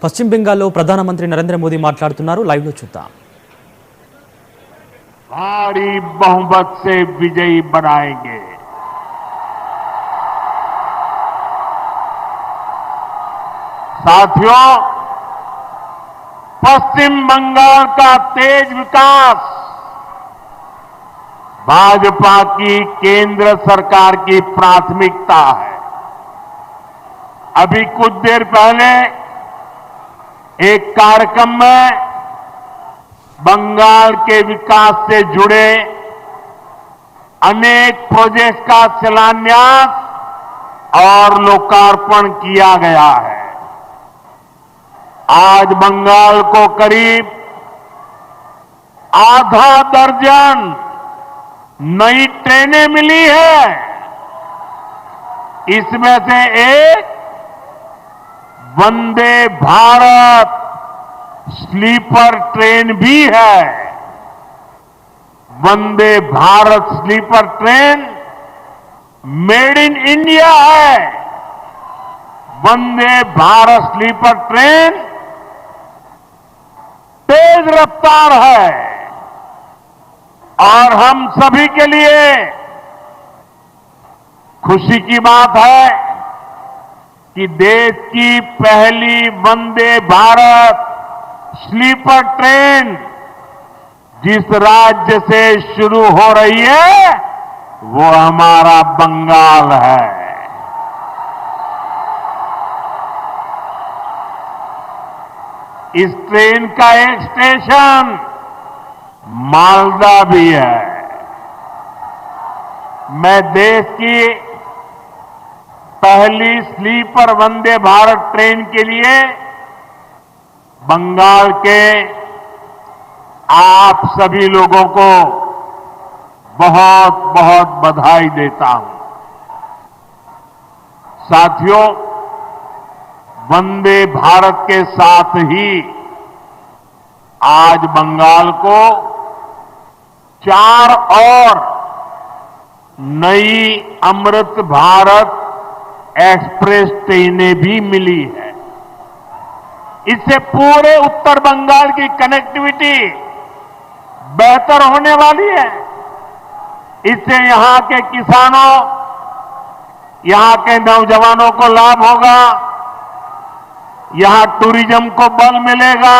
పశ్చిమ బెంగాల్లో ప్రధానమంత్రి నరేంద్ర మోదీ మాట్లాడుతున్నారు. లైవ్ లో చూద్దాం. भारी बहुमत से विजयी बनाएंगे। साथियों, पश्चिम बंगाल का तेज विकास भाजपा की केंद्र सरकार की प्राथमिकता है। अभी कुछ देर पहले एक कार्यक्रम में बंगाल के विकास से जुड़े अनेक प्रोजेक्ट का शिलान्यास और लोकार्पण किया गया है। आज बंगाल को करीब आधा दर्जन नई ट्रेनें मिली है। इसमें से एक वंदे भारत स्लीपर ट्रेन भी है। Vande Bharat sleeper train made in India है। वंदे भारत स्लीपर ट्रेन तेज रफ्तार है और हम सभी के लिए खुशी की बात है कि देश की पहली वंदे भारत स्लीपर ट्रेन जिस राज्य से शुरू हो रही है वो हमारा बंगाल है। इस ट्रेन का एक स्टेशन मालदा भी है। मैं देश की पहली स्लीपर वंदे भारत ट्रेन के लिए बंगाल के आप सभी लोगों को बहुत बहुत बधाई देता हूं। साथियों, वंदे भारत के साथ ही आज बंगाल को 4 और नई अमृत भारत एक्सप्रेस ट्रेनें भी मिली है। इससे पूरे उत्तर बंगाल की कनेक्टिविटी बेहतर होने वाली है। इससे यहां के किसानों, यहां के नौजवानों को लाभ होगा, यहां टूरिज्म को बल मिलेगा।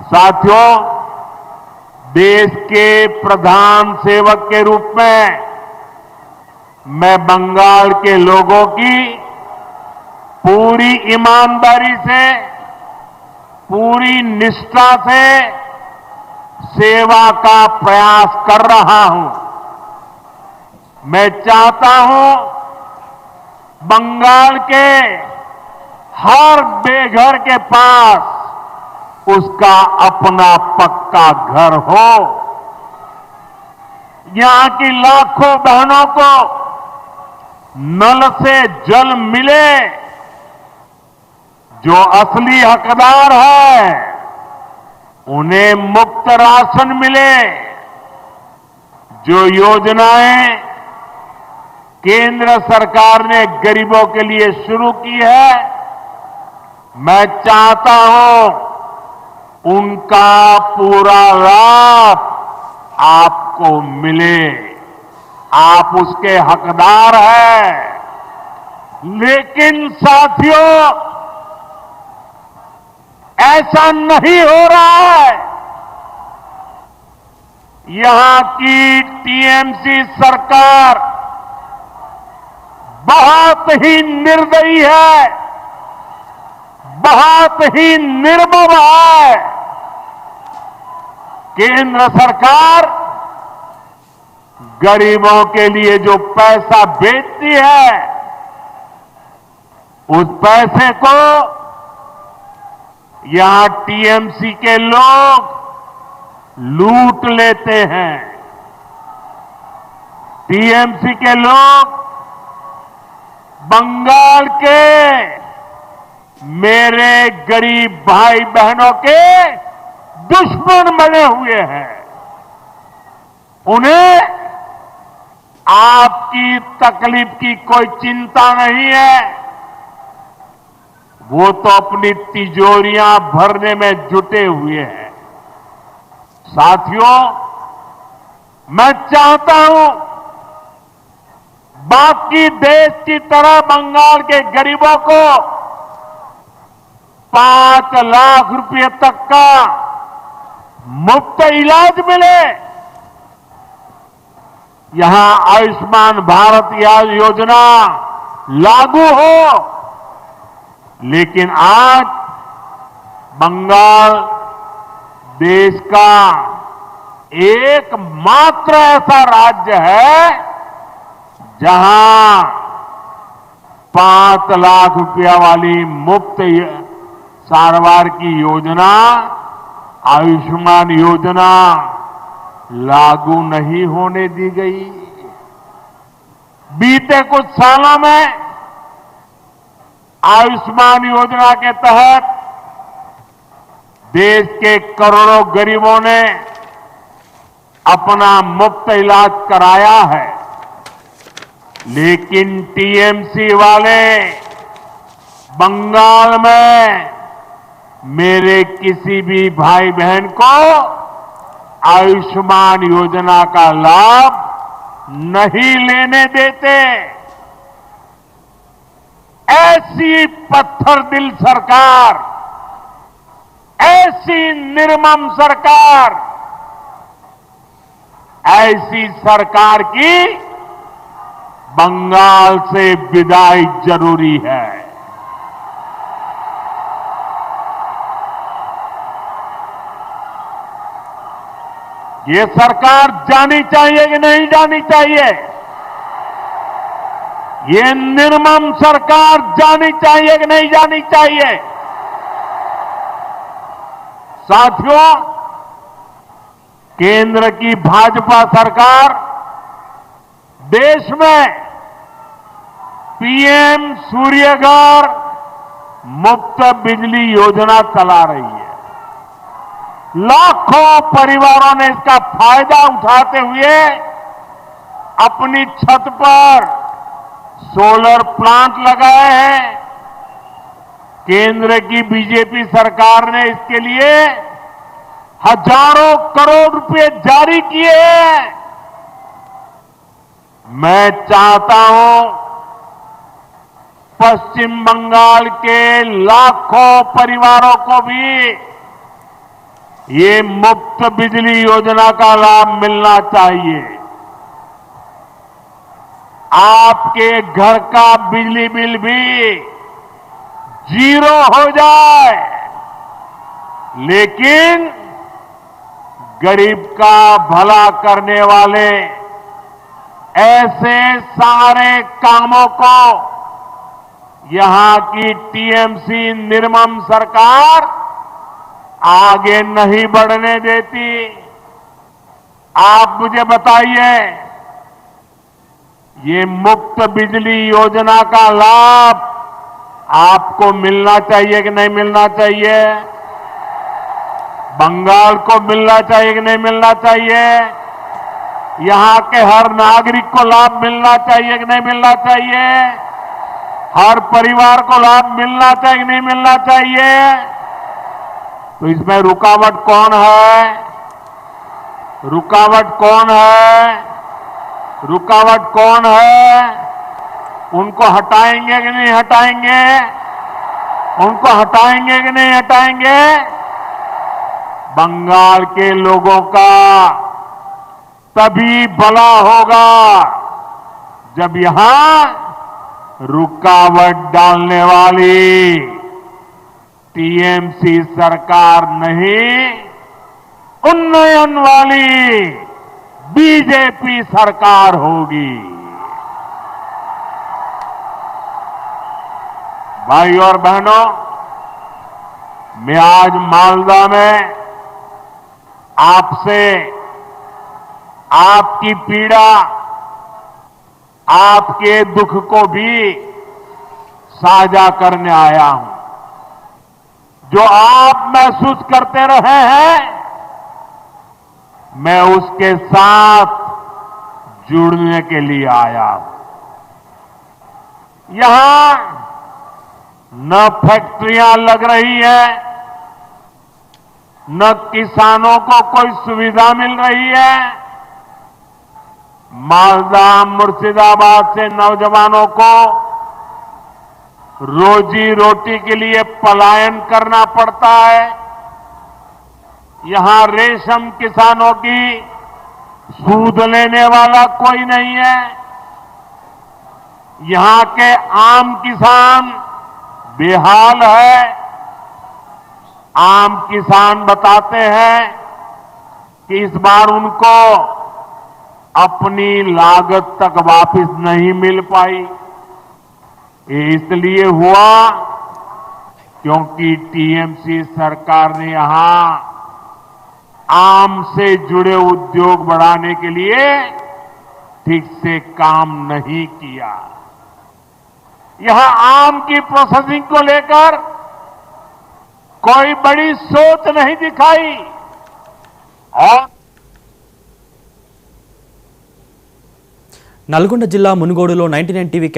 साथियों, देश के प्रधान सेवक के रूप में मैं बंगाल के लोगों की पूरी ईमानदारी से, पूरी निष्ठा से सेवा का प्रयास कर रहा हूं। मैं चाहता हूं बंगाल के हर बेघर के पास उसका अपना पक्का घर हो। यहां की लाखों बहनों को नल से जल मिले। जो असली हकदार है उन्हें मुफ्त राशन मिले। जो योजनाएं केंद्र सरकार ने गरीबों के लिए शुरू की है, मैं चाहता हूं उनका पूरा लाभ आपको मिले। आप उसके हकदार हैं। लेकिन साथियों, ऐसा नहीं हो रहा है। यहां की टीएमसी सरकार बहुत ही निर्दयी है, बहुत ही निर्मम है। केंद्र सरकार गरीबों के लिए जो पैसा भेजती है, उस पैसे को यहां टीएमसी के लोग लूट लेते हैं। टीएमसी के लोग बंगाल के मेरे गरीब भाई बहनों के दुश्मन बने हुए हैं। उन्हें आपकी तकलीफ की कोई चिंता नहीं है। वो तो अपनी तिजोरियां भरने में जुटे हुए हैं। साथियों, मैं चाहता हूं बाकी देश की तरह बंगाल के गरीबों को 5 लाख रुपए तक का मुफ्त इलाज मिले। यहां आयुष्मान भारत योजना लागू हो, लेकिन आज बंगाल देश का एकमात्र ऐसा राज्य है जहां 5 लाख रुपया वाली मुफ्त सारवार की योजना, आयुष्मान योजना लागू नहीं होने दी गई। बीते कुछ सालों में आयुष्मान योजना के तहत देश के करोड़ों गरीबों ने अपना मुफ्त इलाज कराया है, लेकिन टीएमसी वाले बंगाल में मेरे किसी भी भाई बहन को आयुष्मान योजना का लाभ नहीं लेने देते। ऐसी पत्थर दिल सरकार, ऐसी निर्मम सरकार, ऐसी सरकार की बंगाल से विदाई जरूरी है। ये सरकार जानी चाहिए कि नहीं जानी चाहिए? ये निर्मम सरकार जानी चाहिए कि नहीं जानी चाहिए? साथियों, केंद्र की भाजपा सरकार देश में पीएम सूर्यघर मुफ्त बिजली योजना चला रही है। लाखों परिवारों ने इसका फायदा उठाते हुए अपनी छत पर सोलर प्लांट लगाए हैं। केंद्र की बीजेपी सरकार ने इसके लिए हजारों करोड़ रुपए जारी किए हैं। मैं चाहता हूं पश्चिम बंगाल के लाखों परिवारों को भी ये मुफ्त बिजली योजना का लाभ मिलना चाहिए। आपके घर का बिजली बिल भी 0 हो जाए, लेकिन गरीब का भला करने वाले ऐसे सारे कामों को यहां की टीएमसी निर्मम सरकार आगे नहीं बढ़ने देती। आप मुझे बताइए, ये मुफ्त बिजली योजना का लाभ आपको मिलना चाहिए कि नहीं मिलना चाहिए? बंगाल को मिलना चाहिए कि नहीं मिलना चाहिए? यहां के हर नागरिक को लाभ मिलना चाहिए कि नहीं मिलना चाहिए? हर परिवार को लाभ मिलना चाहिए कि नहीं मिलना चाहिए? तो इसमें रुकावट कौन है? रुकावट कौन है? रुकावट कौन है? उनको हटाएंगे कि नहीं हटाएंगे? उनको हटाएंगे कि नहीं हटाएंगे? बंगाल के लोगों का तभी भला होगा जब यहां रुकावट डालने वाली टीएमसी सरकार नहीं, उन्नयन वाली बीजेपी सरकार होगी। भाई और बहनों, मैं आज मालदा में आपसे आपकी पीड़ा, आपके दुख को भी साझा करने आया हूं। जो आप महसूस करते रहे हैं, मैं उसके साथ जुड़ने के लिए आया हूं। यहां न फैक्ट्रियां लग रही है, न किसानों को कोई सुविधा मिल रही है। मालदा मुर्शिदाबाद से नौजवानों को रोजी रोटी के लिए पलायन करना पड़ता है। यहां रेशम किसानों की सूद लेने वाला कोई नहीं है। यहां के आम किसान बेहाल है। आम किसान बताते हैं कि इस बार उनको अपनी लागत तक वापस नहीं मिल पाई। ये इसलिए हुआ क्योंकि टीएमसी सरकार ने यहां आम से जुड़े उद्योग बढ़ाने के लिए ठीक से काम नहीं किया। यहां आम की प्रोसेसिंग को लेकर कोई बड़ी सोच नहीं दिखाई। और నల్గొండ జిల్లా మునుగోడులో 99 టీవీ